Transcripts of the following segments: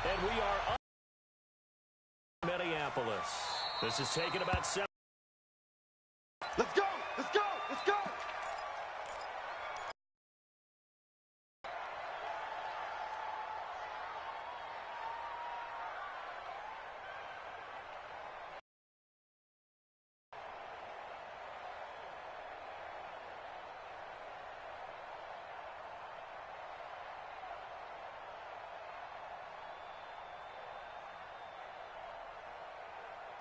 And we are up in Minneapolis. This is taking about 7. Let's go! Let's go! Let's go!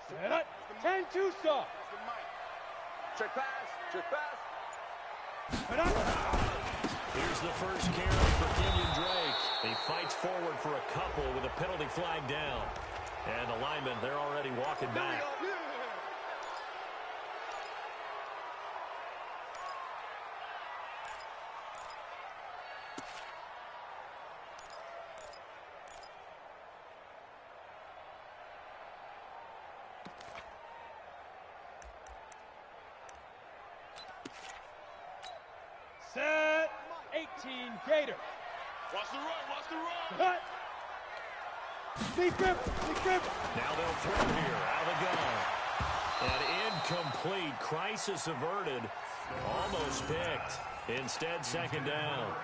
Set. 10-2 stop. Check pass. Check pass. Here's the first carry for Kenyon Drake. He fights forward for a couple with a penalty flag down. And the linemen, they're already walking back. Set. 18 Gator. Watch the run. Watch the run. Cut. Deep grip. Deep grip. Now they'll throw here out of the gun. And incomplete. Crisis averted. Almost picked. Instead, second down.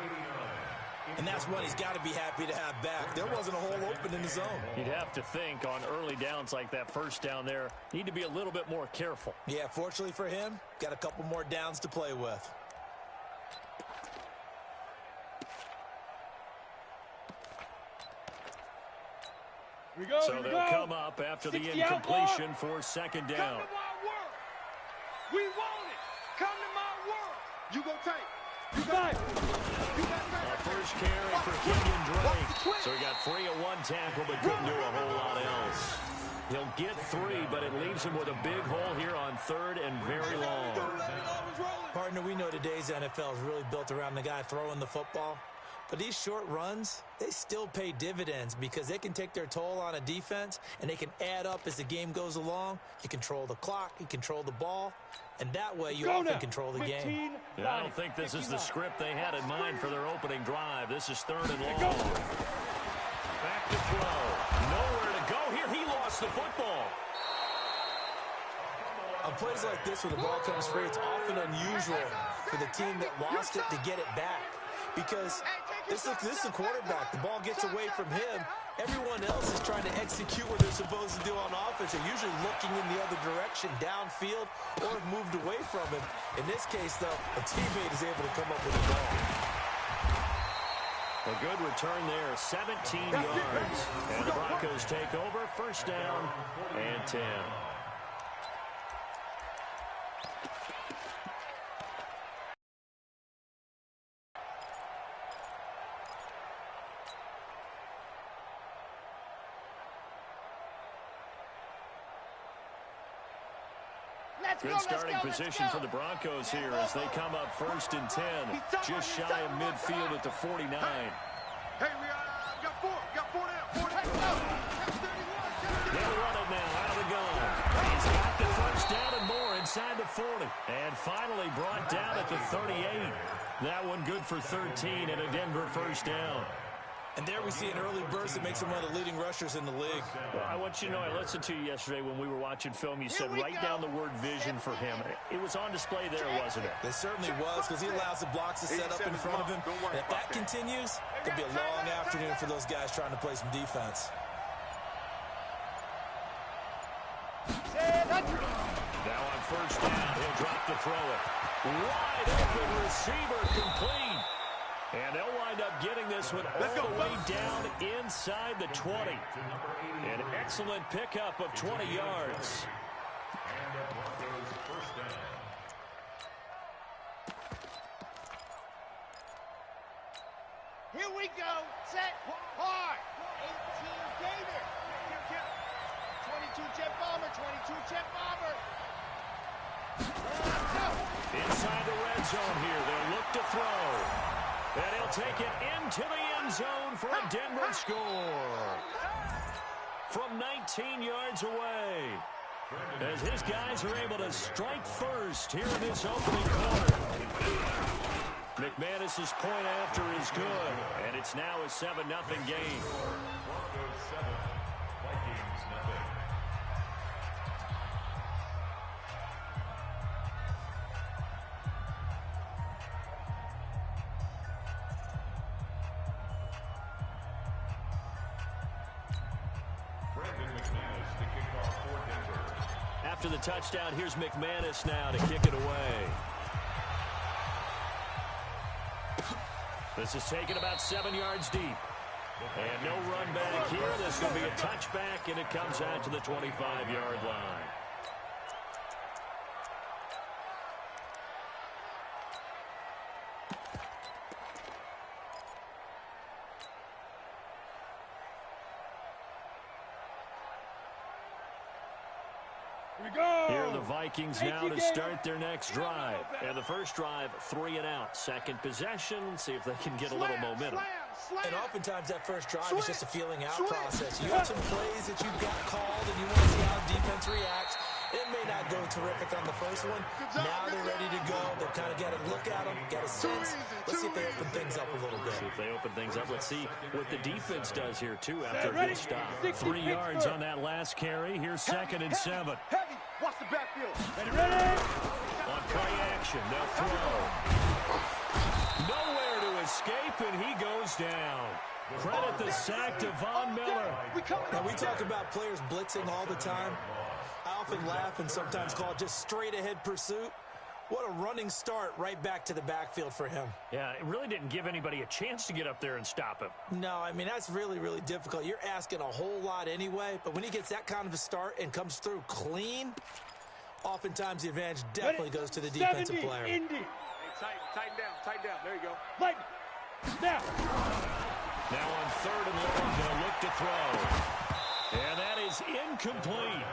And that's one he's got to be happy to have back. There wasn't a hole open in the zone. You'd have to think on early downs like that first down there, need to be a little bit more careful. Yeah, fortunately for him, got a couple more downs to play with. Here we go. So here we they'll go. come up after the incompletion for second Come down. to my world. We want it. Come to my world. You go take. You got it. You got it. First carry for Kenyon Drake. So he got free of one tackle, but couldn't do a whole lot else. He'll get 3, but it leaves him with a big hole here on third and very long. Partner, we know today's NFL is really built around the guy throwing the football. But these short runs, they still pay dividends because they can take their toll on a defense, and they can add up as the game goes along. You control the clock, you control the ball, and that way you often control the game. Yeah, I don't think this is the script they had in mind for their opening drive. This is third and long. Back to throw. Nowhere to go here. He lost the football. On plays like this where the ball comes free, it's often unusual for the team that lost it to get it back. Because this is a quarterback. The ball gets away from him. Everyone else is trying to execute what they're supposed to do on offense. They're usually looking in the other direction, downfield, or have moved away from him. In this case, though, a teammate is able to come up with the ball. A good return there, 17 yards. And the Broncos take over, first down and 10. Good starting position for the Broncos here as they come up first and 10. Just shy of midfield at the 49. Hey, we got 4. Got 4 down. 4 down. They'll run it now out of the gun. He's got the first down and more inside the 40. And finally brought down at the 38. That one good for 13 and a Denver first down. And there we see an early burst that makes him one of the leading rushers in the league. Well, I want you to know, I listened to you yesterday when we were watching film. You said write down the word vision for him. It was on display there, wasn't it? It certainly was, because he allows the blocks to set up in front of him. And if that continues, it'll be a long afternoon for those guys trying to play some defense. Now on first down, he'll drop to throw it. Wide open receiver complete. And they'll wind up getting this one all the way down inside the 20. An excellent pickup of 20 yards. Here we go. Set. Hard. 18 Gator. 22 Jet Bomber. 22 Jet Bomber. Inside the red zone here. They'll look to throw. And he'll take it into the end zone for a Denver score. From 19 yards away. As his guys are able to strike first here in this opening quarter. McManus's point after is good, and it's now a 7-0 game. Broncos 7, Vikings nothing. Brandon McManus to kick off for Denver. After the touchdown, here's McManus now to kick it away. This is taken about 7 yards deep. And no run back here. This will be a touchback, and it comes out to the 25-yard line. Here are the Vikings now to start their next drive. And the first drive, 3 and out. Second possession, see if they can get a little momentum. And oftentimes that first drive is just a feeling out process. You have some plays that you've got called and you want to see how the defense reacts. It may not go terrific on the first one. Now they're ready to go. They've kind of got to look at them, got a sense. Let's see if they open things up a little bit. See if they open things up. Let's see what the defense does here, too, after a good stop. 3 yards on that last carry. Here's 2nd and 7. Heavy. Watch the backfield. Ready? On play action, they'll throw. Nowhere to escape, and he goes down. Credit the sack to Von Miller. Now, we talk about players blitzing all the time. I often laugh and sometimes call it just straight-ahead pursuit. What a running start right back to the backfield for him. Yeah, it really didn't give anybody a chance to get up there and stop him. No, I mean, that's really, really difficult. You're asking a whole lot anyway, but when he gets that kind of a start and comes through clean, oftentimes the advantage definitely goes to the defensive player. Indy. Hey, tighten down. There you go. Light. Now. Now on 3rd and long, they'll look to throw. And that is incomplete.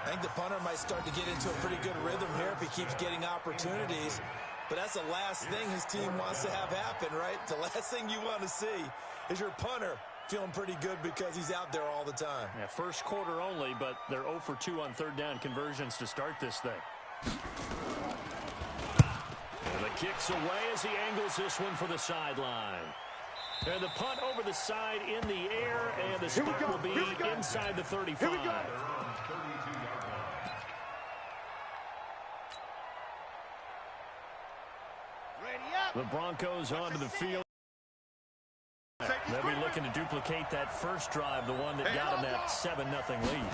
I think the punter might start to get into a pretty good rhythm here if he keeps getting opportunities. But that's the last thing his team wants to have happen, right? The last thing you want to see is your punter feeling pretty good because he's out there all the time. Yeah, first quarter only, but they're 0 for 2 on 3rd down conversions to start this thing. And the kick's away as he angles this one for the sideline. And the punt over the side in the air, and the spot will be inside the 35. The Broncos onto the field. They'll be looking to duplicate that first drive, the one that got them that 7-0 lead.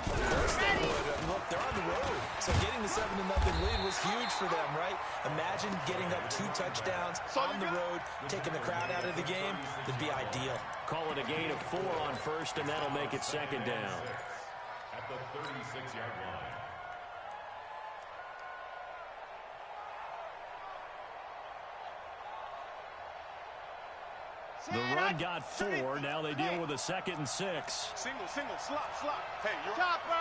Look, they're on the road, so getting the 7-0 lead was huge for them, right? Imagine getting up 2 touchdowns on the road, taking the crowd out of the game. That'd be ideal. Call it a gain of 4 on first, and that'll make it 2nd down. At the 36-yard line. The run got 4. Now they deal with a 2nd and 6. Single, slop. Hey, you're Chopper.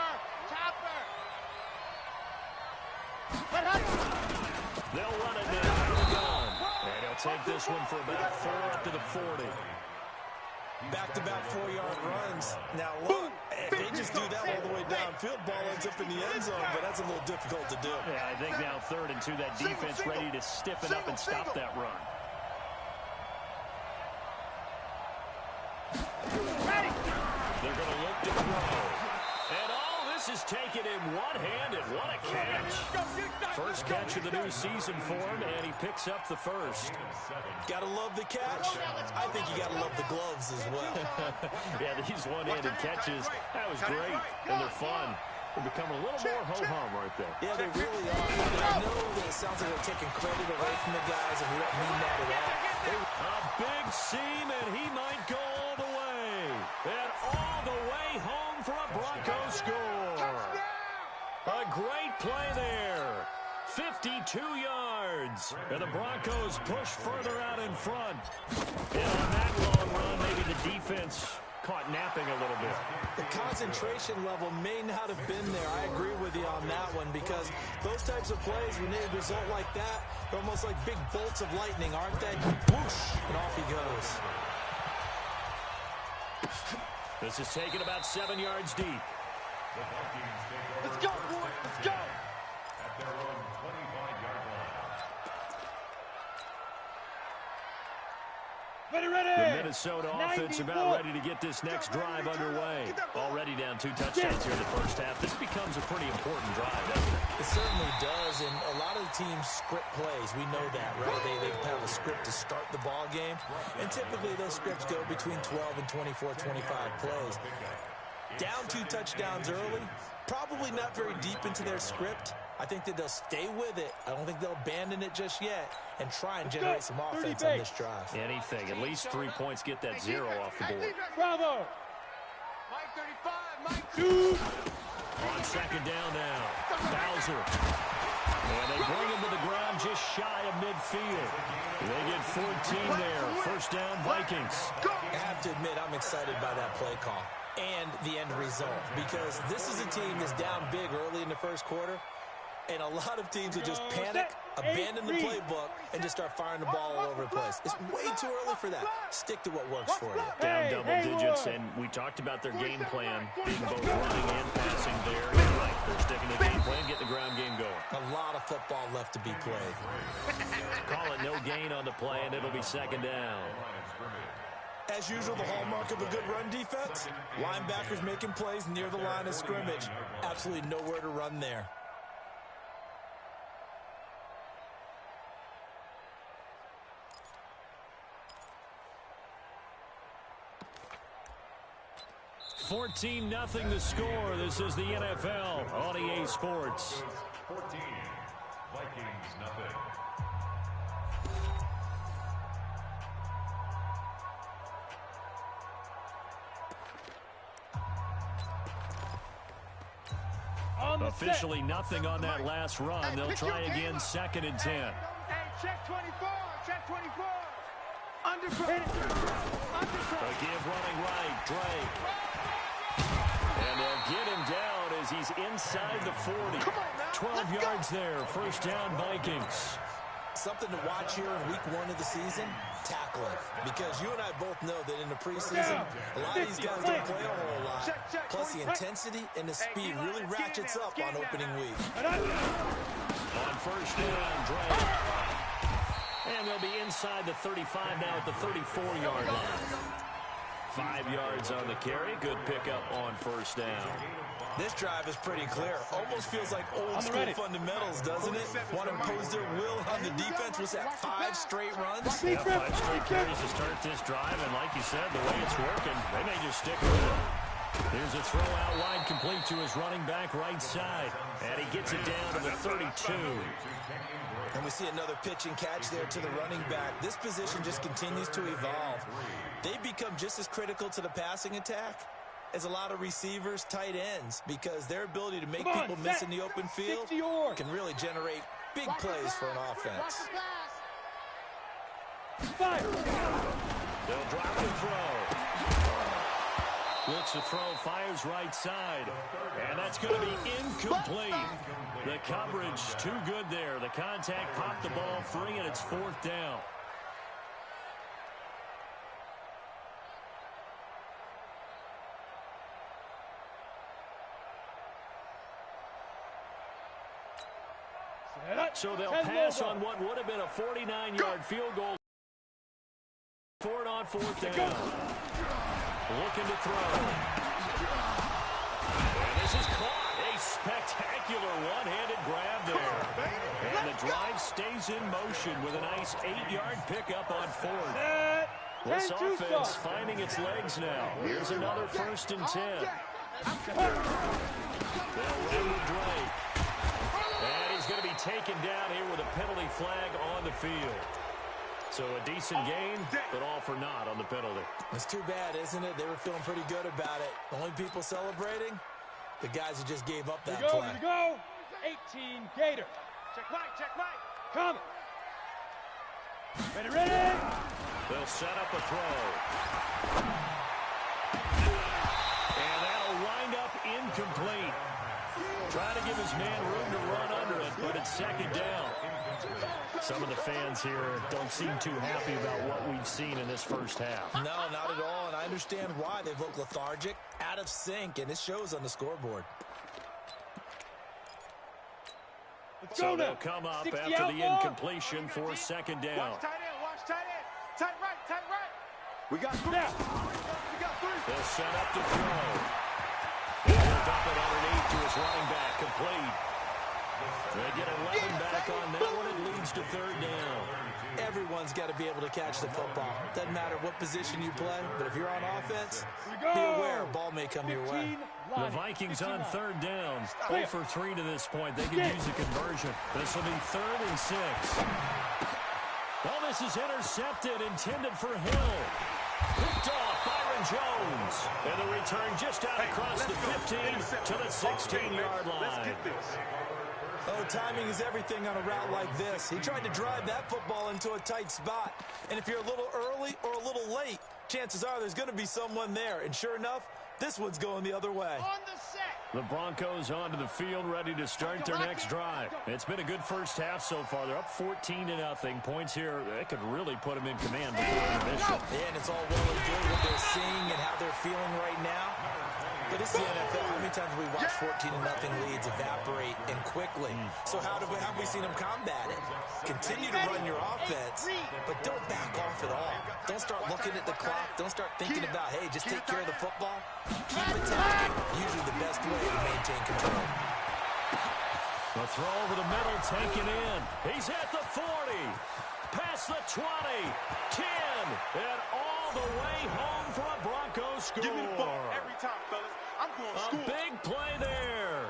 They'll run it now to the gun. And he'll take this one for about 4 up to the 40. Back-to-back 4-yard runs. Now, look, if they just do that all the way downfield, ball ends up in the end zone, but that's a little difficult to do. Yeah, I think now 3rd and 2, that defense ready to stiffen up and stop that run. They're going to look to throw. And all this is taken in one-handed. What a catch. First catch of the new season for him, and he picks up the first. Got to love the catch. I think you got to love the gloves as well. Yeah, these one-handed catches, that was great, and they're fun. They're becoming a little more ho-hum right there. Yeah, they really are. I know that it sounds like they're taking credit away from the guys, and we don't mean that at all. A big seam, and he might go all the way. And all the way home for a Broncos score. A great play there. 52 yards. And the Broncos push further out in front. And on that long run, maybe the defense caught napping a little bit. The concentration level may not have been there. I agree with you on that one because those types of plays, when they result like that, they're almost like big bolts of lightning, aren't they? Whoosh, and off he goes. This is taken about 7 yards deep. Let's go, boy. Let's go. At their own 25-yard line. Ready, ready. The Minnesota offense about ready to get this next drive underway. Already down 2 touchdowns here in the first half. This becomes a pretty important drive, doesn't it? It certainly does, and a lot of the teams script plays. We know that, right? They have a script to start the ball game, and typically those scripts go between 12 and 24, 25 plays. Down 2 touchdowns early, probably not very deep into their script. I think that they'll stay with it. I don't think they'll abandon it just yet and try and generate some offense on this drive. Anything. At least 3 points, get that 0 off the board. Bravo. Mike 35, Mike 2. On second down now, Bowser. And they bring him to the ground just shy of midfield. They get 14 there. First down, Vikings. I have to admit, I'm excited by that play call and the end result, because this is a team that's down big early in the first quarter, and a lot of teams will just panic, abandon the playbook, and just start firing the ball all over the place. It's way too early for that. Stick to what works for you. Down double digits, and we talked about their game plan being both running and passing there. You're right, they're sticking to the game plan, getting the ground game going. A lot of football left to be played. Call it no gain on the play, and it'll be second down. As usual, the hallmark of a good run defense, linebackers making plays near the line of scrimmage. Absolutely nowhere to run there. $14-0 the score. This is the NFL on EA Sports. 14, Vikings nothing. Officially nothing on that last run. They'll try again, second and 10. Hey, check 24, check 24. Under pressure. They give running right, Drake. And they'll get him down as he's inside the 40. 12 yards there, first down, Vikings. Something to watch here in week 1 of the season, tackling. Because you and I both know that in the preseason, a lot of these guys don't play a whole lot. Plus the intensity and the speed really ratchets up on opening week. On first down, Drake. And they'll be inside the 35 now at the 34-yard line. 5 yards on the carry. Good pickup on first down. This drive is pretty clear. Almost feels like old school fundamentals, doesn't it? Want to impose their will on the defense. Was that 5 straight runs? Yeah, 5 straight carries to start this drive, and like you said, the way it's working, they may just stick with it. Here's a throw out wide, complete to his running back right side, and he gets it down to the 32. And we see another pitch and catch there to the running back. This position just continues to evolve. They become just as critical to the passing attack as a lot of receivers, tight ends, because their ability to make people miss in the open field can really generate big plays for an offense. They'll drop and throw. Looks to throw, fires right side, and that's going to be incomplete. The coverage too good there. The contact popped the ball free, and it's fourth down. So they'll pass on what would have been a 49-yard field goal. For it on fourth down. Looking to throw. And this is caught. A spectacular one-handed grab there. And the drive stays in motion with a nice 8-yard pickup on fourth. This offense finding its legs now. Here's another first and 10. They'll run with Drake. And he's going to be taken down here with a penalty flag on the field. So a decent gain, but all for naught on the penalty. It's too bad, isn't it? They were feeling pretty good about it. The only people celebrating, the guys who just gave up that play. Here we go. 18 Gator. Check right, check right. Come. Ready, ready. They'll set up a throw. And that'll wind up incomplete. Trying to give his man room to run under it, but it's second down. Some of the fans here don't seem too happy about what we've seen in this first half. No, not at all, and I understand why. They've looked lethargic, out of sync, and it shows on the scoreboard. So they'll come up after the incompletion for second down. Watch tight end, watch tight end. Tight right, tight right. We got three. Now. We got three. They'll set up to throw. He'll dump it underneath to his running back, complete. They get 11 back on that one. It leads to third down. Everyone's got to be able to catch the football. Doesn't matter what position you play, but if you're on offense, be aware a ball may come your way. The Vikings on third down. 0 for 3 to this point. They could use a conversion. This will be 3rd and 6. Well, this is intercepted, intended for Hill. Picked off Byron Jones. And the return just out across the 15 to the 16-yard line. Let's get this. Oh, timing is everything on a route like this. He tried to drive that football into a tight spot. And if you're a little early or a little late, chances are there's going to be someone there. And sure enough, this one's going the other way. On the set. The Broncos onto the field, ready to start their next drive. It's been a good first half so far. They're up 14-0. Points here, that could really put them in command before intermission. And it's all well and good what they're seeing and how they're feeling right now. But it's the NFL. How many times have we watched 14-0 leads evaporate and quickly? So how have we seen them combat it? Continue to run your offense, but don't back off at all. Don't start looking at the clock. Don't start thinking about, hey, just take care of the football. Keep attacking. Usually the best way to maintain control. The throw over the middle, taken in. He's at the 40. Past the 20. 10. And all the way home for a Broncos score. Give me the ball every time, fellas. I'm going to score. A big play there.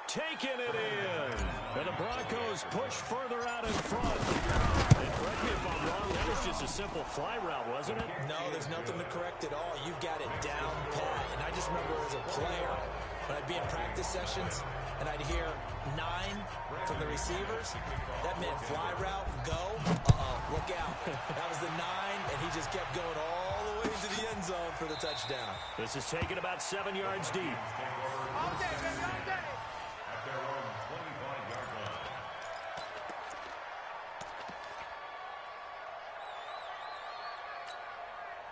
Taking it in. And the Broncos push further out in front. And correct me if I'm wrong, that was just a simple fly route, wasn't it? No, there's nothing to correct at all. You've got it down pat. And I just remember as a player, when I'd be in practice sessions, and I'd hear 9 from the receivers, that meant fly route, go, look out. That was the 9, and he just kept going all the way to the end zone for the touchdown. This is taken about 7 yards deep. All day, baby, all day. At their own 25-yard line.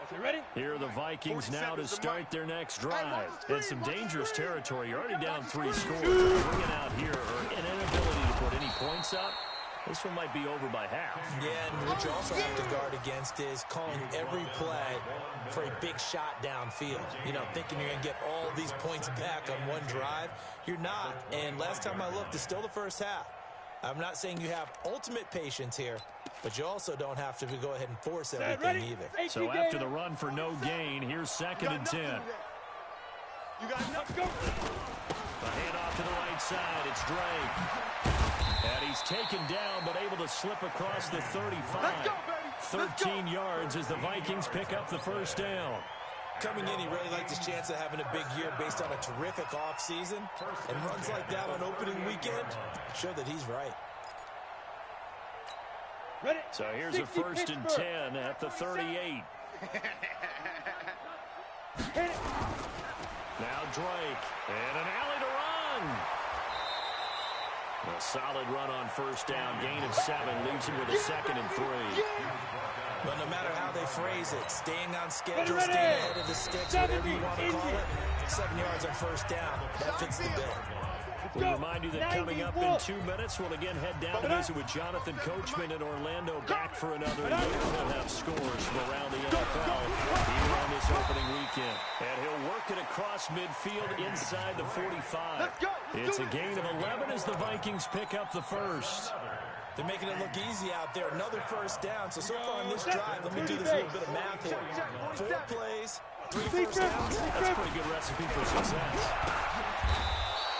Okay, ready? Here are the Vikings now to start their next drive. And some dangerous territory. You're already down 3 scores. Bringing out here an inability to put any points up. This one might be over by half. Yeah, and what you also have to guard against is calling every play for a big shot downfield. You know, thinking you're going to get all these points back on one drive. You're not. And last time I looked, it's still the first half. I'm not saying you have ultimate patience here, but you also don't have to go ahead and force everything either. So after the run for no gain, here's 2nd and 10. You got enough. Go. The handoff to the right side. It's Drake. And he's taken down, but able to slip across the 35. Let's go, baby. 13 yards as the Vikings pick up the first down. Coming in, he really liked his chance of having a big year based on a terrific offseason. And runs like that on opening weekend show that he's right. Ready? So here's a 1st and 10 at the 38. Hit it. Now Drake. And an alley to run. A solid run on first down. Gain of 7 leaves him with a 2nd and 3. But no matter how they phrase it, staying on schedule, Ready. staying ahead of the sticks, whatever you want to call it, 7 yards on first down, that fits the bill. We remind you that coming up in 2 minutes, we'll again head down to visit with Jonathan Coachman in Orlando, back for another year. He'll have scores from around the NFL here on this opening weekend. And he'll work it across midfield inside the 45. It's a gain of 11 as the Vikings pick up the first. They're making it look easy out there. Another first down. So far on this drive, let me do this little bit of math here. 4 plays, 3 first downs. That's a pretty good recipe for success.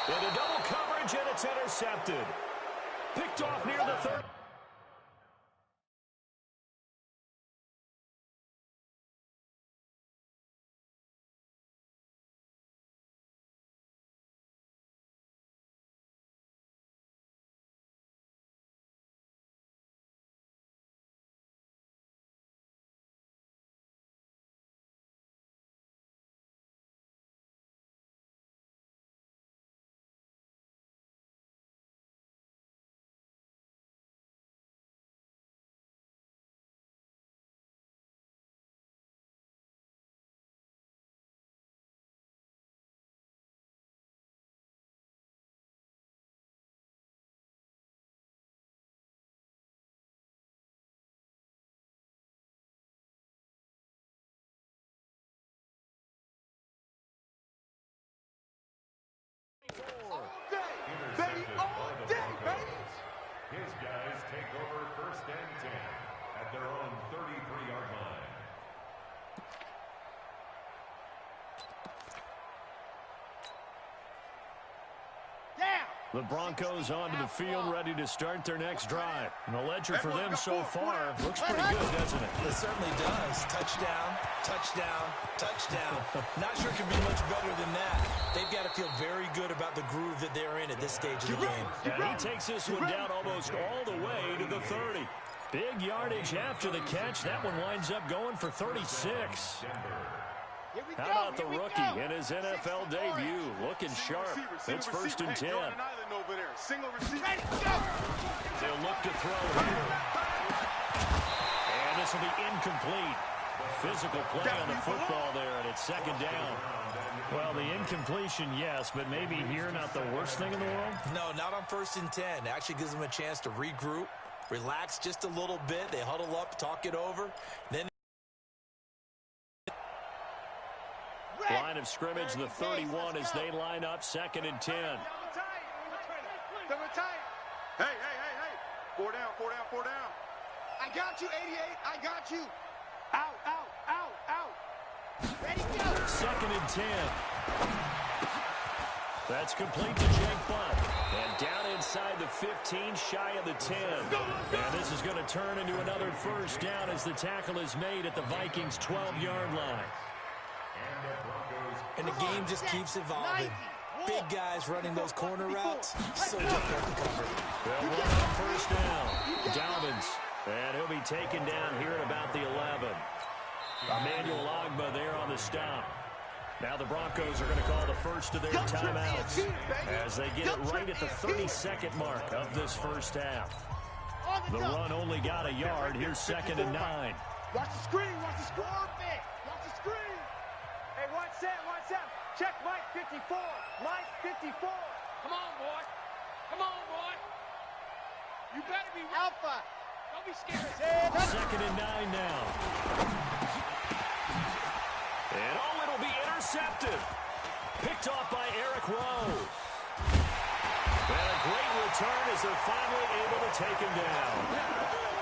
Into double coverage, and it's intercepted. Picked off near the 30. The Broncos onto the field, ready to start their next drive. And the ledger for them so far looks pretty good, doesn't it? It certainly does. Touchdown, touchdown, touchdown. Not sure it can be much better than that. They've got to feel very good about the groove that they're in at this stage of the game. And he takes this one down almost all the way to the 30. Big yardage after the catch. That one winds up going for 36. How about the rookie in his NFL debut? Looking sharp. It's 1st and 10. They'll look to throw here. And this will be incomplete. Physical play on the football there, and it's 2nd down. Well, the incompletion, yes, but maybe here not the worst thing in the world? No, not on 1st and 10. It actually gives them a chance to regroup, relax just a little bit. They huddle up, talk it over. Then line of scrimmage, the 31 as they line up, 2nd and 10. Hey. 4 down. I got you, 88. I got you. Out. Ready, go. 2nd and 10. That's complete to Jake Butt. And down inside the 15, shy of the 10. And this is going to turn into another 1st down as the tackle is made at the Vikings' 12-yard line. And the game just keeps evolving. Big guys running those corner routes. So difficult to cover. They'll run on 1st down. Dobbins. And he'll be taken down here at about the 11. Emmanuel Ogbah there on the stop. Now the Broncos are going to call the first of their timeouts as they get it right at the 32nd mark of this 1st half. The run only got a yard. Here's 2nd and 9. Watch the screen. Watch the screen. Hey, one set. Check Mike 54. Mike 54. Come on, boy. You better be Alpha. Don't be scared. 2nd and 9 now. And it'll be intercepted. Picked off by Eric Rowe. And a great return as they're finally able to take him down.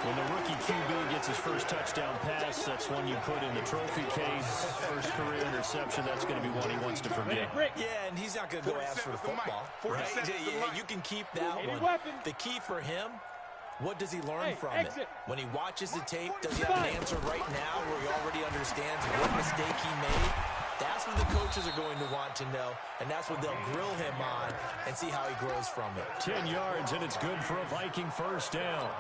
When the rookie QB gets his first touchdown pass, that's one you put in the trophy case. First career interception, that's going to be one he wants to forget. Yeah, and he's not going to go ask for the football. Right? Yeah, you can keep that one. The key for him, what does he learn from it? When he watches the tape, does he have an answer right now where he already understands what mistake he made? That's what the coaches are going to want to know, and that's what they'll grill him on and see how he grows from it. 10 yards, and it's good for a Viking 1st down.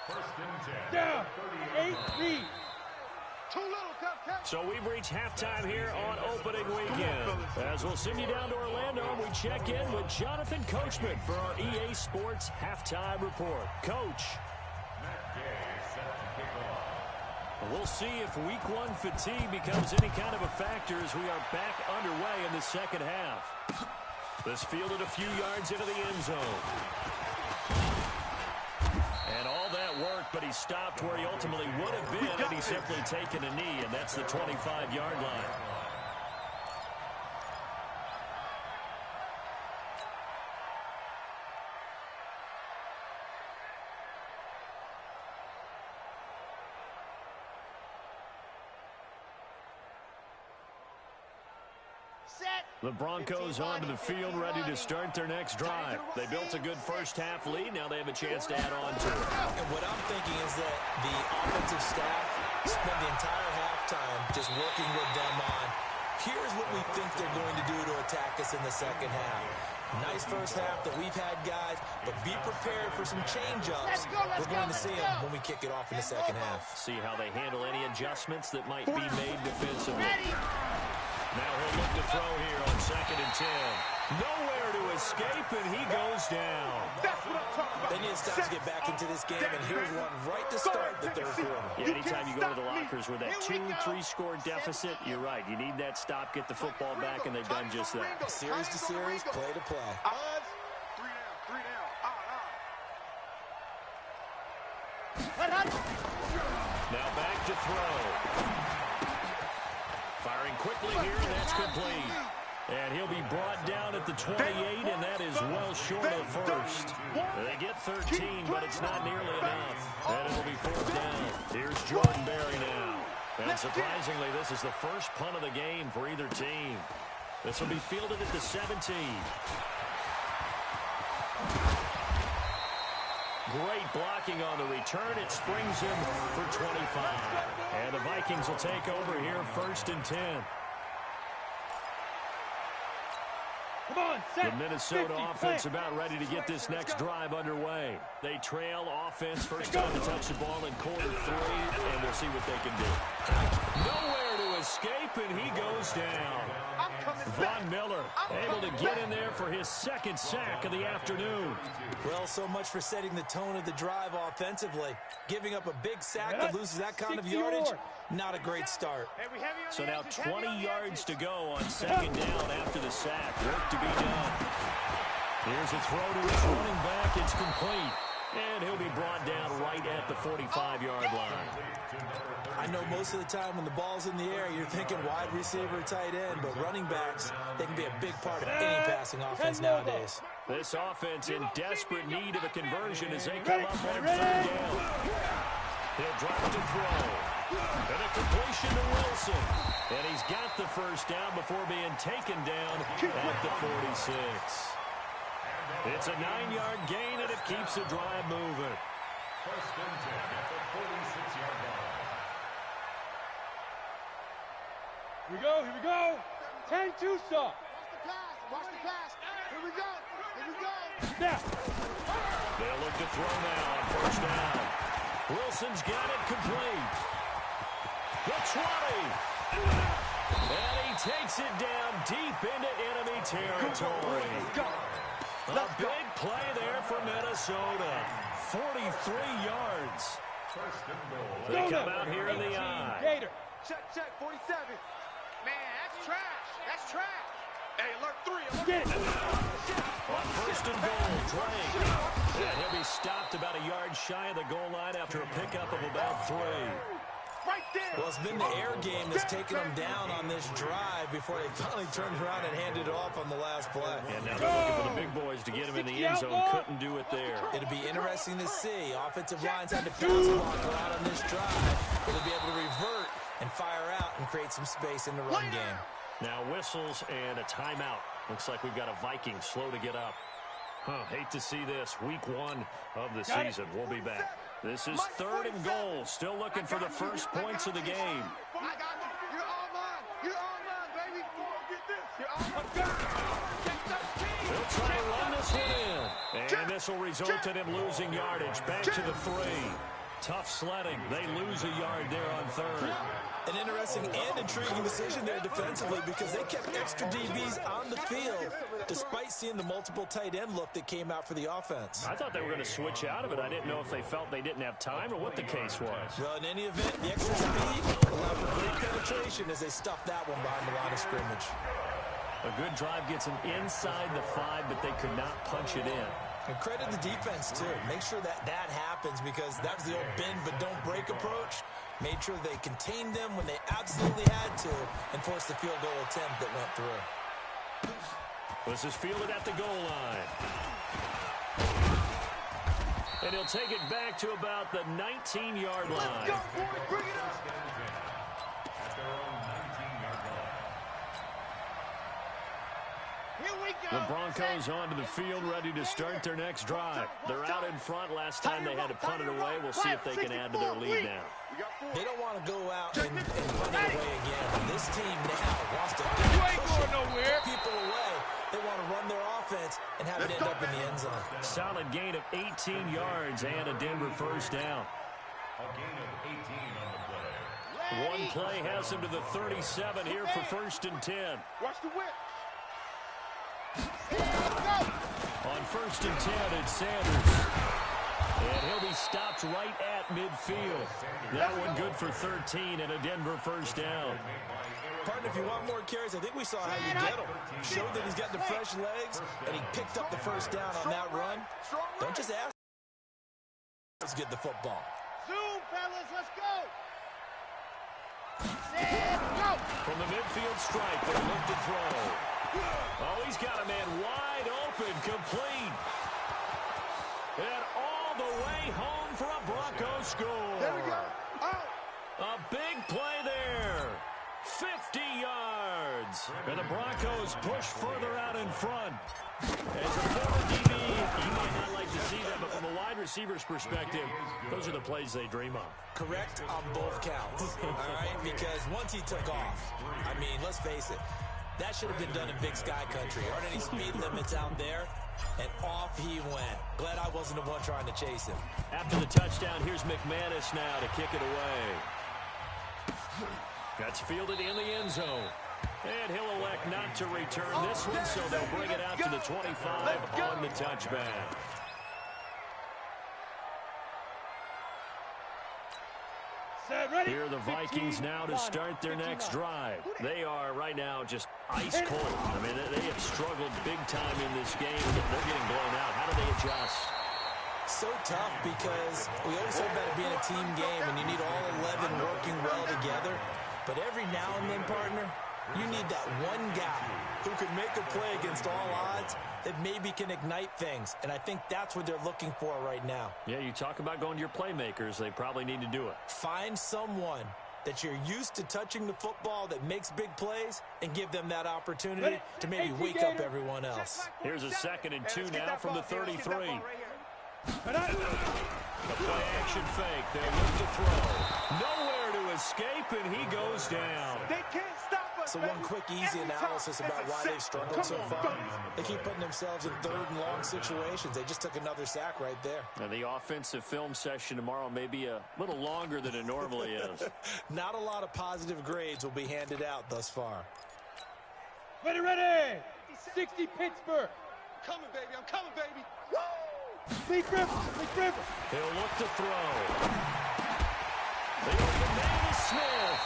1st and 10. Down. 8-3. Too little, Cupcake. So we've reached halftime here on opening weekend. As we'll send you down to Orlando, and we check in with Jonathan Coachman for our EA Sports Halftime Report. Coach. Matt Gay is set to kick off. We'll see if week 1 fatigue becomes any kind of a factor as we are back underway in the 2nd half. This fielded a few yards into the end zone. And all that worked, but he stopped where he ultimately would have been had he simply taken a knee, and that's the 25-yard line. The Broncos onto the field, ready to start their next drive. They built a good 1st half lead. Now they have a chance to add on to it. And what I'm thinking is that the offensive staff spent the entire halftime just working with them on, here's what we think they're going to do to attack us in the 2nd half. Nice 1st half that we've had, guys, but be prepared for some change-ups. We're going to see them when we kick it off in the 2nd half. See how they handle any adjustments that might be made defensively. Now he'll look to throw here on 2nd and 10. Nowhere to escape, and he goes down. That's what I'm talking about. They need to stop to get back into this game, and here's one right to start the 3rd quarter. Yeah, anytime you go to the lockers with that 2-3 score deficit, you're right. You need that stop, get the football back, and they've done just that. Series to series, play to play. 3 down. Now back to throw. Firing quickly here, and that's complete. And he'll be brought down at the 28, and that is well short of 1st. They get 13, but it's not nearly enough. And it'll be 4th down. Here's Jordan Berry now. And surprisingly, this is the first punt of the game for either team. This will be fielded at the 17. great blocking on the return. It springs him for 25. And the Vikings will take over here, 1st and 10. Come on, set. The Minnesota 50, offense play. about ready to get this next drive underway. They trail offense, first time to touch the ball in quarter 3, and we'll see what they can do. Nowhere to escape, and he goes down. Von Miller able to get in there for his 2nd sack of the afternoon. Well, so much for setting the tone of the drive offensively. Giving up a big sack that loses that kind of yardage, not a great start. So now 20 yards to go on 2nd down after the sack. Work to be done. Here's a throw to his running back. It's complete. And he'll be brought down right at the 45-yard line. I know most of the time when the ball's in the air, you're thinking wide receiver, tight end, but running backs, they can be a big part of any passing offense nowadays. This offense in desperate need of a conversion as they come up on 3rd down. He'll drop to throw. And a completion to Wilson. And he's got the 1st down before being taken down at the 46. It's a 9-yard gain, and it keeps the drive moving. 1st and 10 at the 46-yard line. Here we go, here we go. 10-2 stop. Watch the pass. Here we go. Here we go. Snap. They'll look to throw now on 1st down. Wilson's got it complete. The 20. And he takes it down deep into enemy territory. A big play there for Minnesota. 43 yards. 1st and goal. They come out here in the eye. Gator. Check, 47. Man, that's trash. That's trash. Hey, alert 3. Get it. On 1st and goal, Drake. And he'll be stopped about a yard shy of the goal line after a pickup of about 3. Right there. Well, it's been the air game that's taken them down on this drive before they finally turned around and handed it off on the last play. And now they're looking for the big boys to get him in the end zone. Couldn't do it there. It'll be interesting to see. Offensive lines had to pass block a lot on this drive. Will they be able to revert and fire out and create some space in the run game? Now whistles and a timeout. Looks like we've got a Viking slow to get up. Hate to see this. Week 1 of the season. We'll be back. This is 3rd and goal. Still looking for the first points of the game. I got you. You're all mine. You're all mine, baby. Get this. You're all mine. They'll try to run this one in. And this will result in him losing yardage. Back to the 3. Tough sledding. They lose a yard there on 3rd. An interesting and intriguing decision there defensively because they kept extra DBs on the field despite seeing the multiple tight end look that came out for the offense. I thought they were going to switch out of it. I didn't know if they felt they didn't have time or what the case was. Well, in any event, the extra speed allowed for great penetration as they stuffed that one behind the line of scrimmage. A good drive gets them inside the 5, but they could not punch it in. And credit the defense, too. Make sure that happens because that was the old bend but don't break approach. Made sure they contained them when they absolutely had to and forced the field goal attempt that went through. This is fielded at the goal line. And he'll take it back to about the 19-yard line. Let's go, boys. Bring it up. At their own 19-yard line. Here we go. The Broncos onto the field, ready to start their next drive. They're out in front. Last time they had to punt it away. We'll see if they can add to their lead now. They don't want to go out and punt it away again. This team now wants to push people away. They want to run their offense and have it end up in the end zone. Solid gain of 18 yards and a Denver 1st down. A gain of 18 on the play. One play has him to the 37 here for 1st and 10. Watch the whip. On 1st and 10, it's Sanders. And he'll be stopped right at midfield. That one good for 13 and a Denver 1st down. Partner, if you want more carries, I think we saw how you get them. Showed that he's got the fresh legs, and he picked up the 1st down on that run. Don't just ask. Let's get the football. Zoom, fellas. Let's go. Set, go. From the midfield stripe, they look to throw. Oh, he's got a man wide open, complete. And all the way home for a Bronco score. There we go. Oh. A big play there. 50 yards. And the Broncos push further out in front. As a former DB, you may not like to see that, but from a wide receiver's perspective, those are the plays they dream of. Correct on both counts, all right? Because once he took off, I mean, let's face it, that should have been done in Big Sky Country. Aren't any speed limits out there? And off he went. Glad I wasn't the one trying to chase him. After the touchdown, here's McManus now to kick it away. That's fielded in the end zone. And he'll elect not to return this one, so they'll bring it out to the 25 on the touchback. Here are the Vikings now to start their next drive. They are right now just ice cold. I mean, they have struggled big time in this game. They're getting blown out. How do they adjust? So tough because we always talk about it being a team game and you need all 11 working well together. But every now and then, partner, you need that one guy who can make a play against all odds that maybe can ignite things. And I think that's what they're looking for right now. Yeah, you talk about going to your playmakers. They probably need to do it. Find someone that you're used to touching the football that makes big plays and give them that opportunity to maybe wake up everyone else. Here's a 2nd and 2 now from the 33. The play action fake. They look to throw. Nowhere to escape, and he goes down. They can't stop us. So one quick, easy analysis about why they've struggled so far. They keep putting themselves in 3rd and long situations. They just took another sack right there. Now, the offensive film session tomorrow may be a little longer than it normally is. Not a lot of positive grades will be handed out thus far. Ready! 60 Pittsburgh. Coming, baby. I'm coming, baby. Big River. He'll look to throw. They open man to Smith.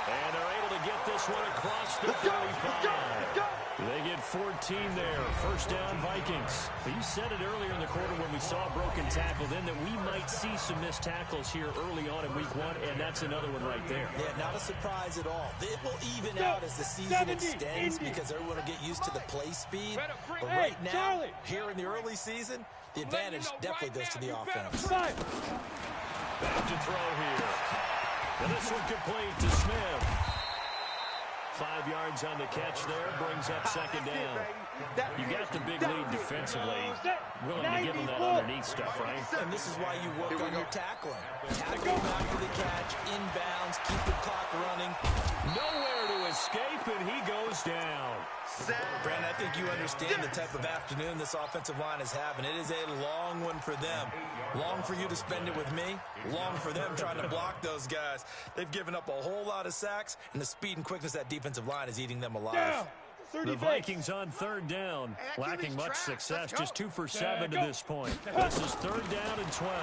And they're able to get this one across the 35. They get 14 there. First down, Vikings. You said it earlier in the quarter when we saw a broken tackle then that we might see some missed tackles here early on in week 1, and that's another one right there. Yeah, not a surprise at all. It will even out as the season extends because everyone will get used to the play speed. But right now, here in the early season, the advantage definitely goes to the offense. Back to throw here. And this one complete to Smith. 5 yards on the catch there, brings up 2nd down. You got the big lead defensively. Willing to give them that underneath stuff, right? And this is why you work on your tackling. Tackle them after the catch, inbounds, keep the clock running. Nowhere to escape, and he goes down. Brandon, I think you understand the type of afternoon this offensive line is having. It is a long one for them. Long for you to spend it with me. Long for them trying to block those guys. They've given up a whole lot of sacks, and the speed and quickness of that defensive line is eating them alive. The Vikings on 3rd down, lacking much success, just 2 for 7 to this point. This is 3rd down and 12.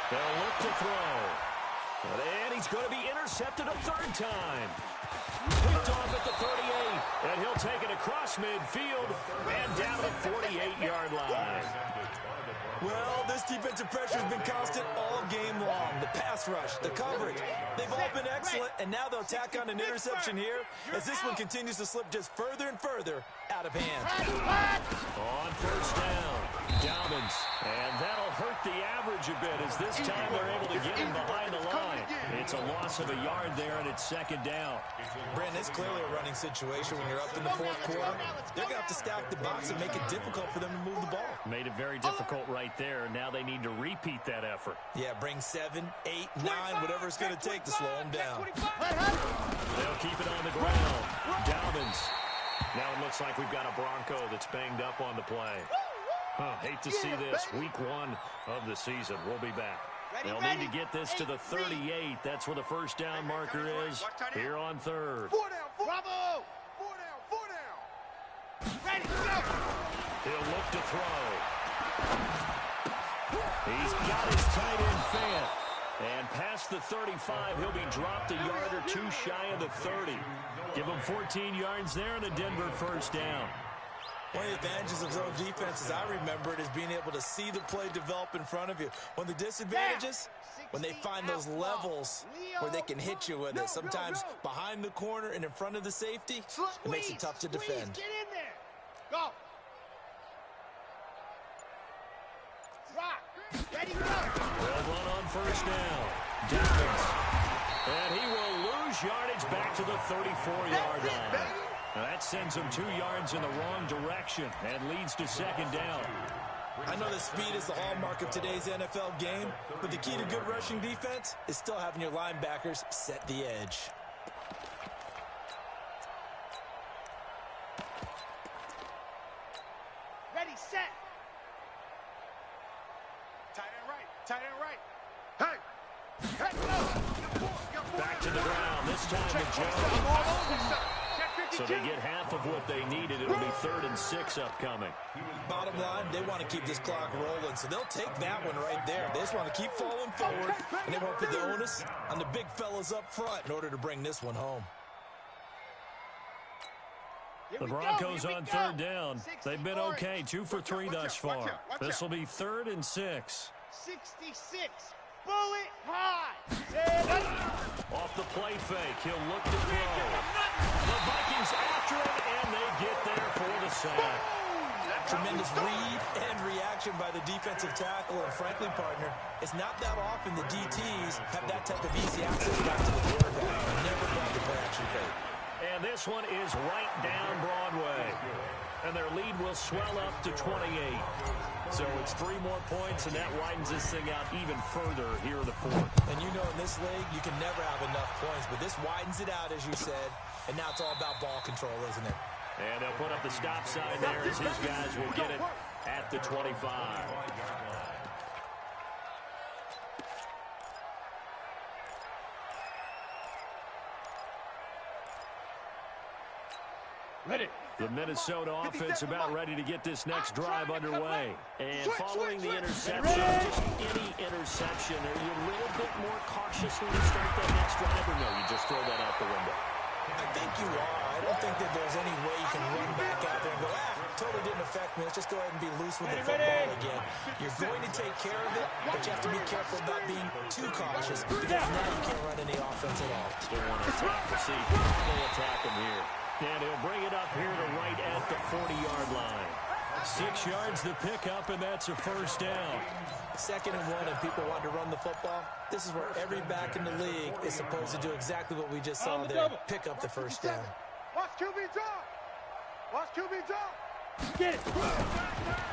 They'll look to throw. And he's going to be intercepted a 3rd time. Picked off at the 38, and he'll take it across midfield and down to the 48-yard line. Well, this defensive pressure has been constant all game long. The pass rush, the coverage, they've all been excellent, and now they'll tack on an interception here as this one continues to slip just further and further out of hand. On 1st down, Dobbins, and that'll hurt the average a bit as this time they're able to get him behind the line. It's a loss of a yard there, and it's 2nd down. Brandon, it's clearly a running situation when you're up in the 4th quarter. They're going to have to stack the box and make it difficult for them to move the ball. Made it very difficult right there. Now they need to repeat that effort. Yeah, bring 7, 8, 9, whatever it's going to take to slow them down. They'll keep it on the ground. Dobbins. Now it looks like we've got a Bronco that's banged up on the play. Hate to see this. Week 1 of the season. We'll be back. They'll need to get this to the 38. That's where the 1st down marker is here on 3rd. 4 down, bravo! 4 down. Ready, go! He'll look to throw. He's got his tight end fan. And past the 35, he'll be dropped a yard or 2 shy of the 30. Give him 14 yards there and a Denver 1st down. One of the advantages of zone defense, as I remember it, is being able to see the play develop in front of you. One of the disadvantages, when they find those levels where they can hit you with it. Sometimes behind the corner and in front of the safety, it makes it tough to defend. Get in there. Go. Rock. Ready, go. They'll run on 1st down. Dobbins. And he will lose yardage back to the 34-yard line. Now that sends them 2 yards in the wrong direction and leads to second down. I know that speed is the hallmark of today's NFL game, but the key to good rushing defense is still having your linebackers set the edge. Ready, set. Tight end right. Tight end right. Hey! Back to the ground, this time to Jones. So they get half of what they needed. It'll be 3rd and 6 upcoming. Bottom line, they want to keep this clock rolling, so they'll take that one right there. They just want to keep falling forward, and they want to put the onus on the big fellas up front in order to bring this one home. The Broncos on 3rd down. They've been okay, 2 for 3 thus far. This will be 3rd and 6. 66. Bullet high. Off the play fake, he'll look to throw. The Vikings after him, and they get there for the sack. Tremendous read and reaction by the defensive tackle, and frankly, partner, it's not that often the DTs have that type of easy access back to the quarterback. Never got the play action fake. And this one is right down Broadway. And their lead will swell up to 28. So it's 3 more points, and that widens this thing out even further here in the 4th. And you know in this league, you can never have enough points, but this widens it out, as you said, and now it's all about ball control, isn't it? And they'll put up the stop sign there as his guys will get it at the 25. Ready. The Minnesota offense about ready to get this next drive underway. And following the interception, just any interception, are you a little bit more cautious when you start that next drive, or no, you just throw that out the window? I think you are. I don't think that there's any way you can run back out there and go, totally didn't affect me. Let's just go ahead and be loose with the football again. You're going to take care of it, but you have to be careful about being too cautious because now you can't run any offense at all. Still want to attack the seat. They'll attack him here. And he'll bring it up here to right at the 40-yard line. 6 yards the pickup, and that's a first down. 2nd and 1, and people want to run the football. This is where every back in the league is supposed to do exactly what we just saw there. Pick up the first down. Watch QB drop. Watch QB drop. Get it.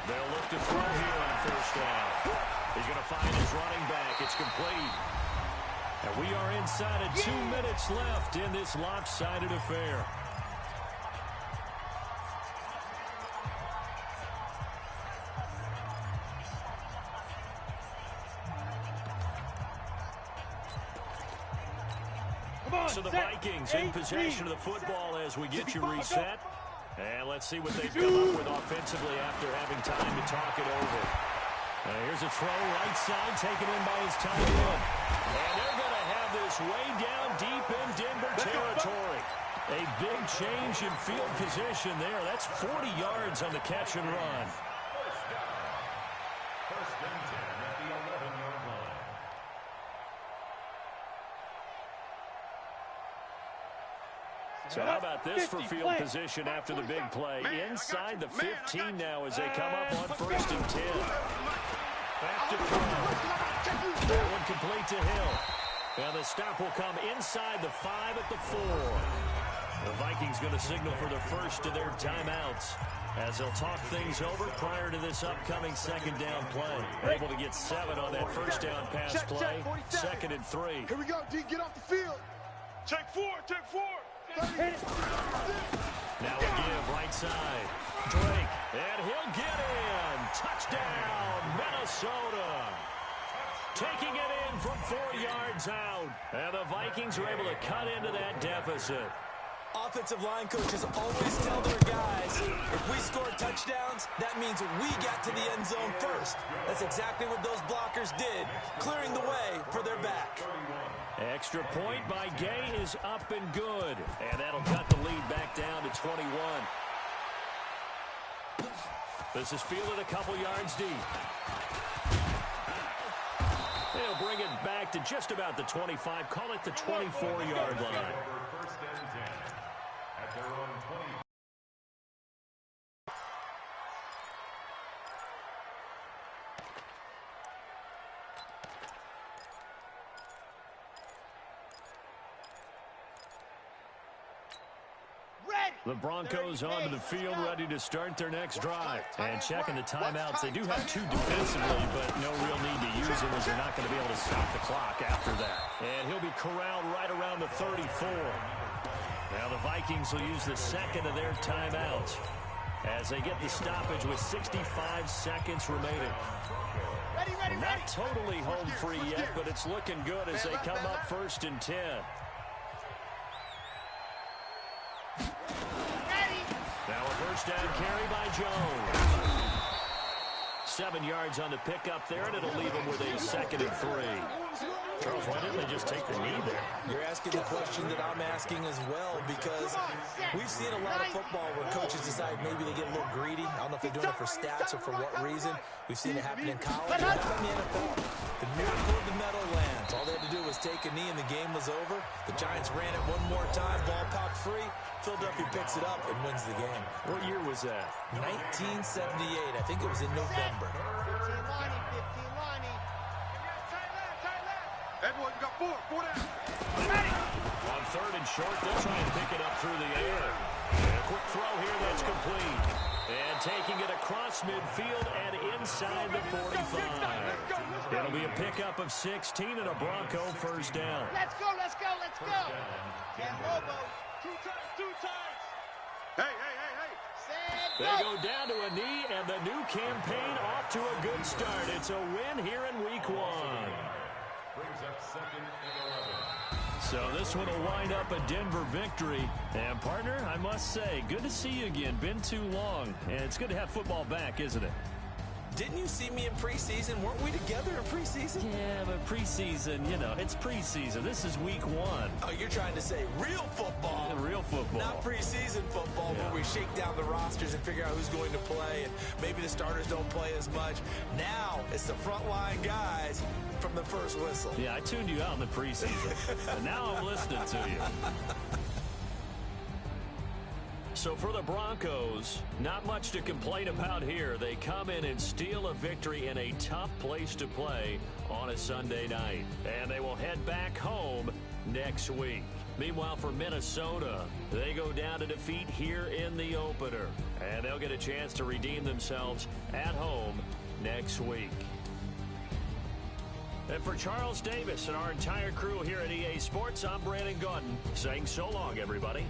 They'll look to throw here on first down. He's going to find his running back. It's complete. And we are inside of 2 minutes left in this lopsided affair. So the Vikings in possession of the football as we get you reset. And let's see what they've come up with offensively after having time to talk it over. And here's a throw right side taken in by his tight end. And they're going to have this way down deep in Denver territory. A big change in field position there. That's 40 yards on the catch and run. First and 10 at the 11-yard line. So how about this for field position after the big play? Inside the 15 now as they come up on 1st and 10. Back to throw. That one complete to Hill. And the stop will come inside the 5 at the 4. The Vikings going to signal for the first of their timeouts as they'll talk things over prior to this upcoming 2nd down play. Able to get 7 on that first down pass play. 2nd and 3. Here we go, D. Get off the field. Check 4. Check 4. Now a give right side. Drake, and he'll get in. Touchdown, Minnesota. Taking it in from 4 yards out. And the Vikings are able to cut into that deficit. Offensive line coaches always tell their guys, if we score touchdowns, that means we got to the end zone first. That's exactly what those blockers did, clearing the way for their back. Extra point by Gay is up and good. And that'll cut the lead back down to 21. This is fielded a couple yards deep. They'll bring it back to just about the 25. Call it the 24-yard line. First and 10 at their own 20. The Broncos onto the field, ready to start their next drive. And checking the timeouts, they do have 2 defensively, but no real need to use them as they're not going to be able to stop the clock after that. And he'll be corralled right around the 34. Now the Vikings will use the second of their timeouts as they get the stoppage with 65 seconds remaining. Not totally home free yet, but it's looking good as they come up 1st and 10. Now a first down carry by Jones. 7 yards on the pickup there, and it'll leave him with a 2nd and 3. Charles, why didn't they just take the knee there? You're asking the question that I'm asking as well, because we've seen a lot of football where coaches decide maybe they get a little greedy. I don't know if they're doing it for stats or for what reason. We've seen it happen in college and in the NFL. The miracle of the Meadowlands. All they had to do was take a knee and the game was over. The Giants ran it one more time, ball popped free. Philadelphia picks it up and wins the game. What year was that? 1978. I think it was in November. 15 Lonnie. Edwards got 4 down. On 3rd and short, they'll try and pick it up through the air. And a quick throw here that's complete. And taking it across midfield and inside the 45. It'll be a pickup of 16 and a Bronco first down. Let's go. Ken Lobo. 2 times. Hey. They go down to a knee, and the new campaign off to a good start. It's a win here in week 1. Brings up 2nd and 11. So this one will wind up a Denver victory. And, partner, I must say, good to see you again. Been too long. And it's good to have football back, isn't it? Didn't you see me in preseason? Weren't we together in preseason? Yeah, but preseason, it's preseason. This is week 1. Oh, you're trying to say real football. Real football. Not preseason football where we shake down the rosters and figure out who's going to play, and maybe the starters don't play as much. Now it's the frontline guys from the first whistle. Yeah, I tuned you out in the preseason. And now I'm listening to you. So for the Broncos, not much to complain about here. They come in and steal a victory in a tough place to play on a Sunday night. And they will head back home next week. Meanwhile, for Minnesota, they go down to defeat here in the opener. And they'll get a chance to redeem themselves at home next week. And for Charles Davis and our entire crew here at EA Sports, I'm Brandon Gaudin saying so long, everybody.